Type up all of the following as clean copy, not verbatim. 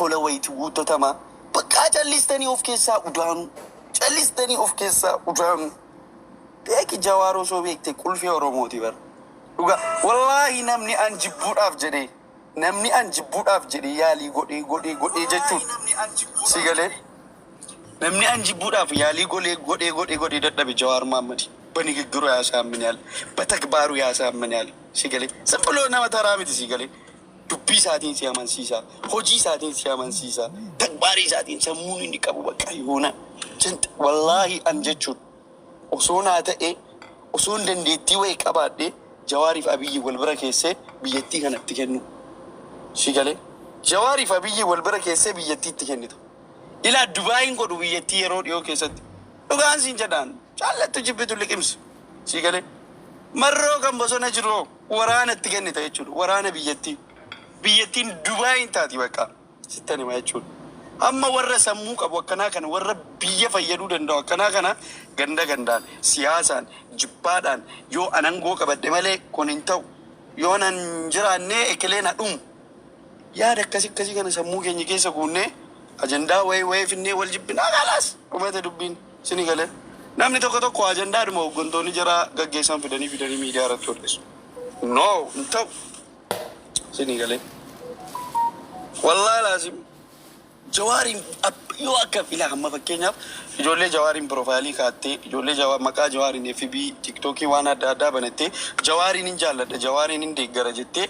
tola wayitii guuttatamaa bakka callistanii of keessaa udaanu callistanii of keessaa udaanu beeki Jawaaroo soo beekte qulfii Oromooti bara dhugaa wallaahi namni an jibbuudhaaf jedhee yaalii godhee jechuun si galee namni an jibbuudhaaf yaalii godhee dadhabe Jawaar Mahaammad bani giggiruu yaasaamminaal batakbaaru yaasaamminaal si galee simbiloo nama taraa miti si galee dubbii isaatiin si amansiisa hojii isaatiin si amansiisa takbaarii isaatiin sammuun inni qabu bakka yoona wallaahi an jechuun osoo naa ta'e osoo dandeettii wayii qabaadhe Jawaariif Abiyyi wal bira keessee biyyattii kanatti kennu si galee Jawaariif Abiyyi wal bira keessee biyyattii itti kennitu ilaa Dubaayin godhu biyyattii yeroo dhiyoo keessatti dhugaan siin jedhaan jaallattu jibbitu liqimsi si galee marroo kan bosona jiru waraana itti kennita jechuudha waraana biyyattiin Dubaayin taati bakka sittan hima jechuudha amma warra sammuu qabu akkanaa kana warra biyya fayyaduu danda'u akkanaa kana gandaan siyaasaan jibbaadhaan yoo anangoo qabadde malee kun hin ta'u yoo nan jiraannee ekeleen hadhumu yaada akkasii kana sammuu keenya keessa guunnee ajandaa wayii finnee wal jibbinaa gaalaas dhumate dubbiin sini galee namni tokko ajandaadhuma hooggantoonni jara gaggeessan fidanii miidiyaa irratti odeessu no hin ta'u sini galee wallaahi laazim Jawaariin yoo akka filaa amma fakkeenyaaf ijoollee Jawaariin piroofaayilii kaattee ijoollee maqaa Jawaariin FB TikTokii waan adda banattee Jawaariin hin jaalladha Jawaariin hin deeggara jettee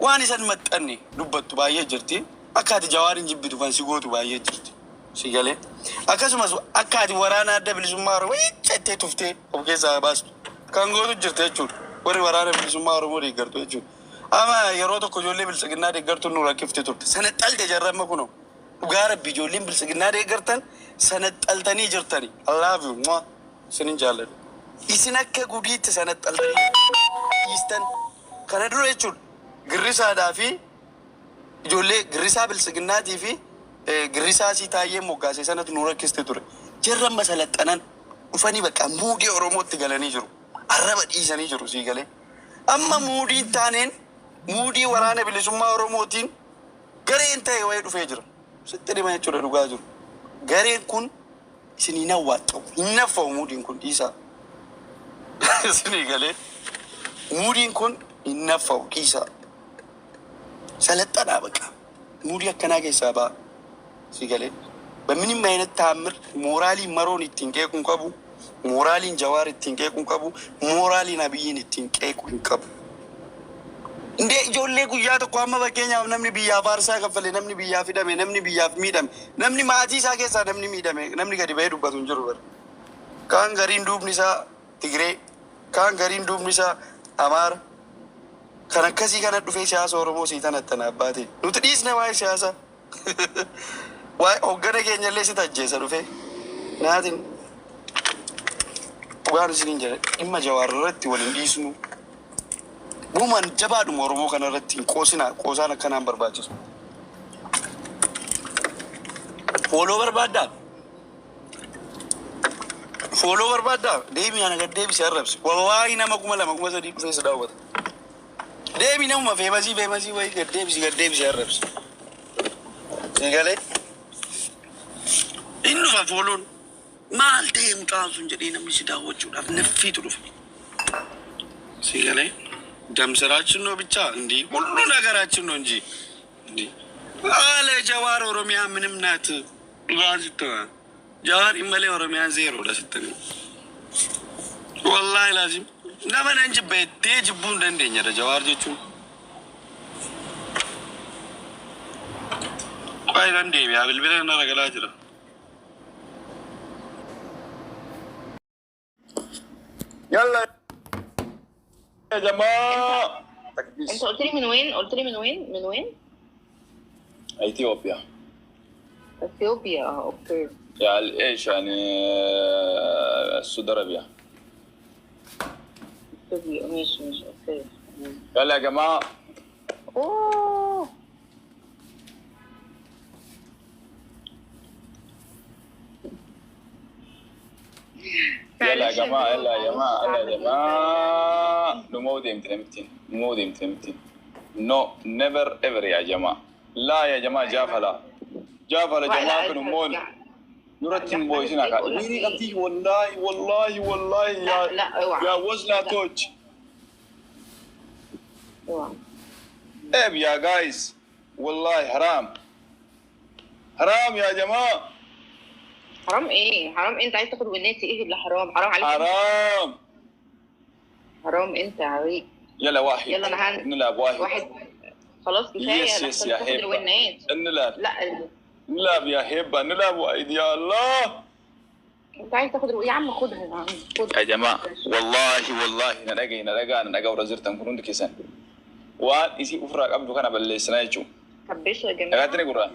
waan isan maxxanne dubbattu baay'ee jirti akka ati Jawaariin jibbitu kan si gootu baay'ee jirti si galee akkasumas akka ati waraana adda bilisummaa Oromoo jettee tuftee of keessaa baastu kan gootu jirti jechuudha warri waraana bilisummaa Oromoo deeggartu jechuudha ama yeroo tokko ijoollee bilisiginnaa deeggartu nu rakkifte turte sana xalte jarramma kunoo dhugaa rabbi ijoolleen bilisiginnaa deeggartan sana xaltanii jirtani Allah fi mua sinin jaalladhu isin akka gudiitti sana xaltanii dhiistan kana dura jechuudha girrisaadhaa fi ijoollee girrisaa bilisiginnaatii fi girrisaa sii taayee moggaasee sanatu nu rakkiste ture jarramma salaxanan dhufanii bakka muudii Oromootti galanii jiru arraba dhiisanii jiru sii galee amma muudiin taaneen muudii waraana bilisummaa Oromootiin gareen ta'e wayii dhufee jira sitti dhima jechuudha dhugaa jiru gareen kun isinii nawwaattu hin naffaa'u muudiin kun dhiisaa isinii galee muudiin kun hin naffaa'u dhiisaa salaxanaa baqa muudii akkanaa keessaa ba'a si galee በምንም አይነት ታምር ሞራሊን መሮን ittiin qeequun qabu moraaliin Jawaar ittiin qeequun qabu moraaliin Abiyyiin ittiin qeequun qabu እንደ ijoollee guyyaa tokko amma fakkeenyaaf namni biyyaaf aarsaa kaffalee namni biyyaaf hidhame namni biyyaaf miidhame namni maatii isaa keessaa namni miidhame namni gadi ba'ee dubbatu hin jiru bara kaan gariin duubni isaa Tigree kaan gariin duubni isaa Amaara kan akkasii kana dhufee siyaasa Oromoo siitan attana abbaate nuti dhiisne waa'ee siyaasa waa'ee hoggana keenya illee si tajjeessa dhufee naatin dhugaan isiniin jedhe dhimma Jawaar irratti waliin dhiisnu buumaan jabaadhuma Oromoo kana irratti hin qoosaan akkanaan barbaachisu. Fooloo barbaaddaa deemii ana gad deebisee arrabsi wallaahi nama 2,300 dhufee si daawwata deemii namuma feemasii wayii gad deebisee arrabsi si galee inni dhufa fooloon maal ta'e mucaan sun jedhee namni si daawwachuudhaaf naffiitu dhufa si galee ደምስራችን ነው ብቻ እንዴ ሁሉ ነገራችን ነው እንጂ እንዴ አለ ጀዋር ኦሮሚያ ምንም ናት ዋዝቶ ጀዋር ይመለ ኦሮሚያ ዜሮ ለስተኝ والله لازم ነመን እንጂ በቴጅ ቡን እንደኛ ጀዋር ጀቹ ቆይ እንዴ ያብል ብለና ረገላጅራ يلا يا جماعة انت قلت لي من وين؟ من وين؟ اثيوبيا اوكي يعني ايش يعني السعودية عربية ماشي اوكي يلا يا جماعة اوه يلا يا جماعة يلا يا جماعة نمو ديمتين نو نيفر ايفر يا جماعة لا يا جماعة جافلا جافلا جماعة كانوا مون يعني نورتين بويسين أكاد ويني أبدي والله والله والله يا لا اوعى يا وزنا توج اوعى عيب يا جايز والله حرام حرام يا جماعة حرام ايه؟ حرام انت عايز تاخد وناتي ايه اللي حرام؟ حرام عليك. حرام حرام انت عليك. يلا واحد يلا انا نلعب واحد خلاص كفايه. يس لا يس تاخد يا هبة الونات. نلعب لا نلعب يا هبة نلعب واحد يا الله انت عايز تاخد يا عم خدها يا عم خدها. يا جماعة والله نلاقي ورزرتم كنون كيسان وان إسي أفرق أبدو كان بلسنا يجو حبيشه يا جماعه. أكاتني قرآن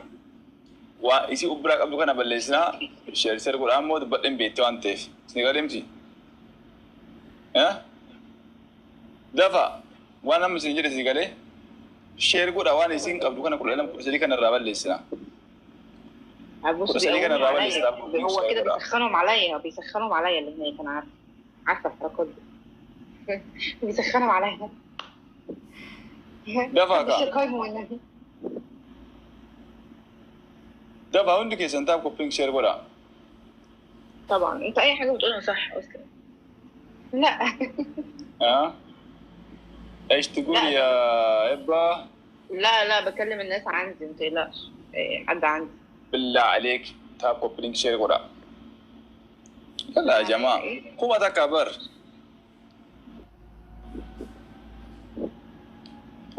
وان إسي أفرق أبدو كان بلسنا شير سير قرآن مود بدن بيتو أنتف سنقدم تي ها دفع وانا مسنجر سيقالي شير قرآن وان إسي أبدو كان قرآن كرسلي كان الرابل لسنا بص كان الرابل لسنا هو كده بيسخنهم عليا اللي هناك. انا عارفه الحركات دي. بيسخنهم عليا. دفع مش القايمه والنبي. دفع عندك سنتاب كوبينج شير قرآن طبعا انت اي حاجه بتقولها صح اصلا. لا ها ايش تقول لا. يا إبا لا بكلم الناس عندي ما تقلقش. حد عندي. بالله عليك تاب كوبينج شير قرآن يلا يا جماعة قوة تكبر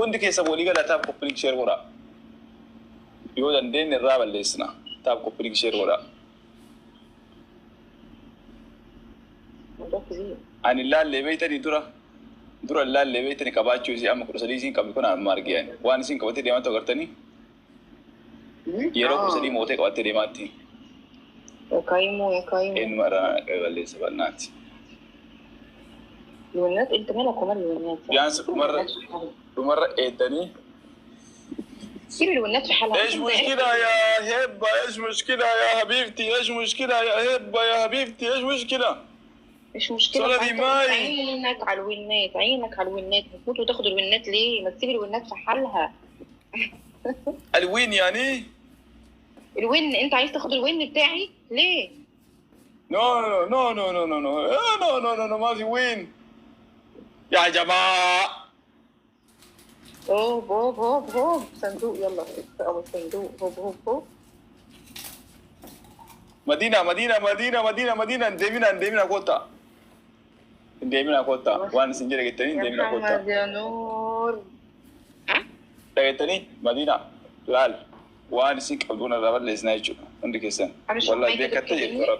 عندك يسوي لي تاب كوبينج شير قرآن يقول دين الرابع اللي اسنا تاب كوبينج شير قرآن موضوع كبير. أنا الله اللي بيتني درا الله اللي بيتني كباتشو زي أما كرسلي سين كم يكون على مارجيان وأنا سين كباتي ديما تقرتني يروح كرسلي موتة كباتي ديما تي يا كايمو إن مرة قبل سبنات الونات انت مالك ومال الونات؟ يانس مرة إيتني سيب الونات في حالها. ايش مشكلة يا هبة ايش مشكلة يا حبيبتي ايش مشكلة يا هبة يا حبيبتي ايش مشكلة مش مشكلة. صلاة دي ماي عينك على الونات هتموت وتاخد الونات ليه؟ ما تسيب الونات في حالها. الوين يعني؟ الون انت عايز تاخد الون بتاعي ليه؟ نو ما في وين يا جماعة هوب صندوق يلا او الصندوق هوب مدينة انديمينا كوتا وانا سنجرة جتني يا انديمينا محمد كوتا يا نور. جتني مدينة لال وانا سنك أبدونا رابط لسنايجو عندك إنسان والله دي كتير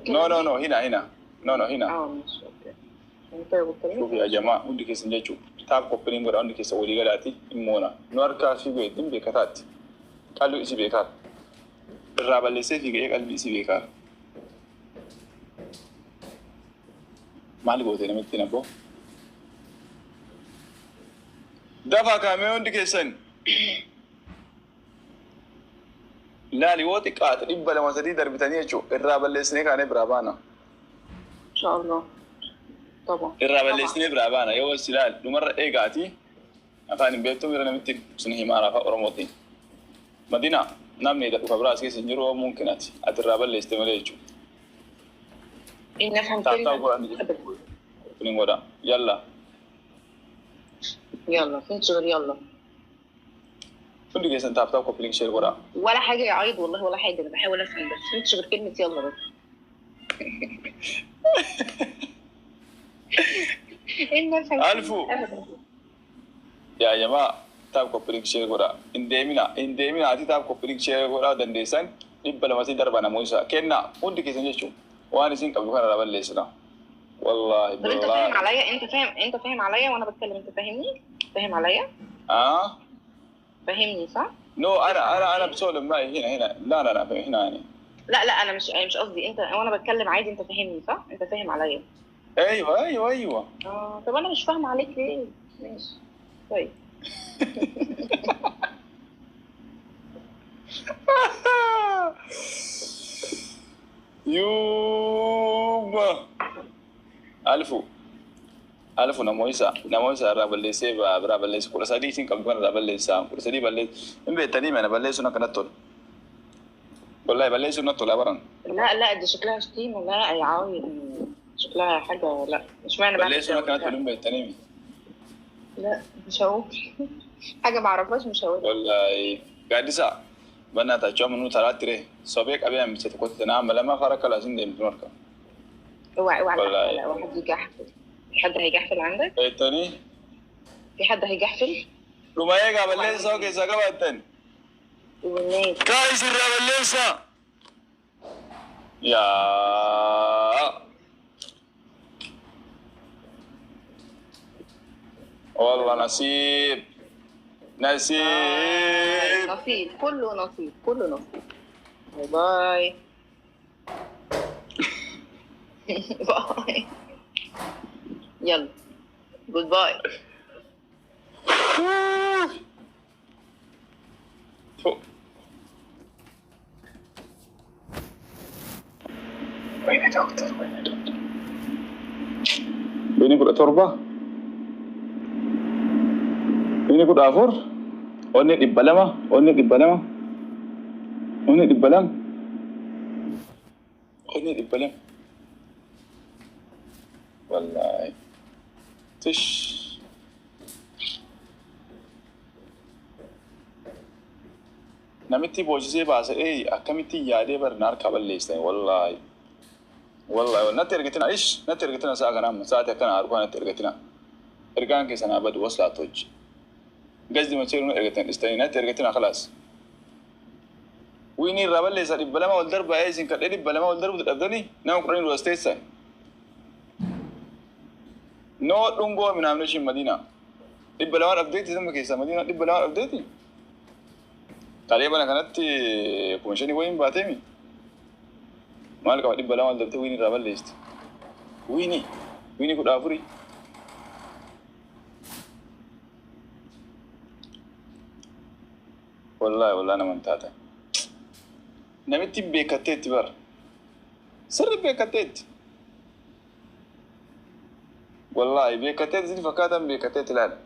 نو هنا هنا ماشي اوكي. انت بتكلمني؟ شوف يا جماعة عندك إنسان جاتشو تاب كوبرين غير عندك إنسان ولي غلاتي إمونا نور كافي بيتم بكتات قالوا إيش بكات الرابط لسه في قلبي إيش بكات مالي قوتي نمتنا بو دفع كاميون دي كيسن لا ليوتي قاتل إبا لما سدي دربتانية شو الرابع اللي سنة كاني برابانا ان شاء الله طبعا. الرابع اللي سنة برابانا يو السلال لمرة إيه قاتي أفاني بيتو ميرا نمتي سنه ما رافع أرموتي مدينة نامني دفع براس كيسن جروا ممكنات الرابع اللي استمري شو إن نفهم كلمة يلا فين شغل يلا. فين دي كيسن تاب كوبلينج شير ورا ولا حاجة يا عيد والله ولا حاجة. أنا بحاول أفهم بس فين شغل كلمة يلا بس. إن نفهم ألفو يا جماعة تاب كوبلينج شير ورا إنديمينا عادي تاب كوبلينج شير ورا دنديسان إبلا ما سيدار بنا موسى كنا فين دي كيسن جشوا وأنا سين قبل كنا رابل ليسنا والله طب انت فاهم عليا؟ انت فاهم عليا وانا بتكلم. انت فاهمني؟ فاهم عليا؟ فاهمني صح؟ انا بسولف معي هنا لا هنا يعني لا انا مش قصدي انت وانا بتكلم عادي. انت فاهمني صح؟ انت فاهم عليا. ايوه طب انا مش فاهمه عليك ليه؟ ماشي طيب. يوبا ألف نمويسا رابليسي برابليسي كل سدي سين كم كان رابليسا كل سدي بليس إن بيتني من بليسو نكنتول والله بليسو نطول أبران لا دي شكلها شتيمة، لا يا عاوي شكلها حاجة، لا مش معنى بليسو نكنتول إن بيتني لا مش هقول حاجة معرفهاش، مش هقول والله قاعد سا بنا تجمع منو تراتري صبيك أبي أم تتكوت تنام لما فرق لازم ديم تمرك اوعى والله. واحد يجي يحفل، حد هيجي يحفل عندك؟ بيتني في حد هيجي يحفل؟ لما يجا بليسا أوكي سكوا بيتني والناس كايس الرابليسا يا والله نصيب نصيب، كله نصيب كله نصيب. باي باي يلا جود باي. وين دكتور ini kuda torba ini kuda afur onni dibbalama onni wallahi tish namitti boojisee baase akkamitti yaadee barnaar kaballeessani wallahi natti ergitina natti ergitina saa kanam saate akkana arbaa natti ergitina ergaan keessan abad waslaa toj gazdi macheeru ergitan istani natti ergitina khalaas wini raballeessa dhibbalama wal darba isin kadhe dhibbalama wal darbu dhabdani nama qurani ruwasteessa no dhungoo minaamne shin madina dhibbalama dhabdeeti sama keessa madina dhibbalama dhabdeeti talee bana kanatti kumshani wayin baatemi maal qaba dhibba lama dabte wini raballeesti wini kudha afuri wallahi naman taata namitti beekatteetti bar sirri beekatteetti wallahi beekatteetti sini fakkaatan beekatteetti laala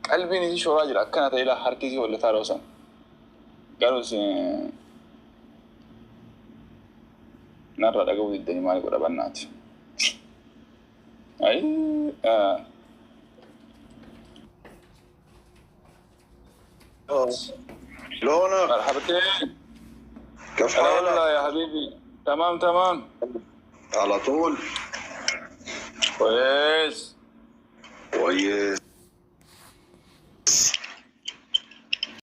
qalbiin isii shoraa jira akkana ta'e ilaa harki isii hollataa roosan garuu narra dhaga'uu diddanii maal godha bannaati ay لونك مرحبتين كيف والله حالك؟ يا حبيبي تمام على طول كويس كويس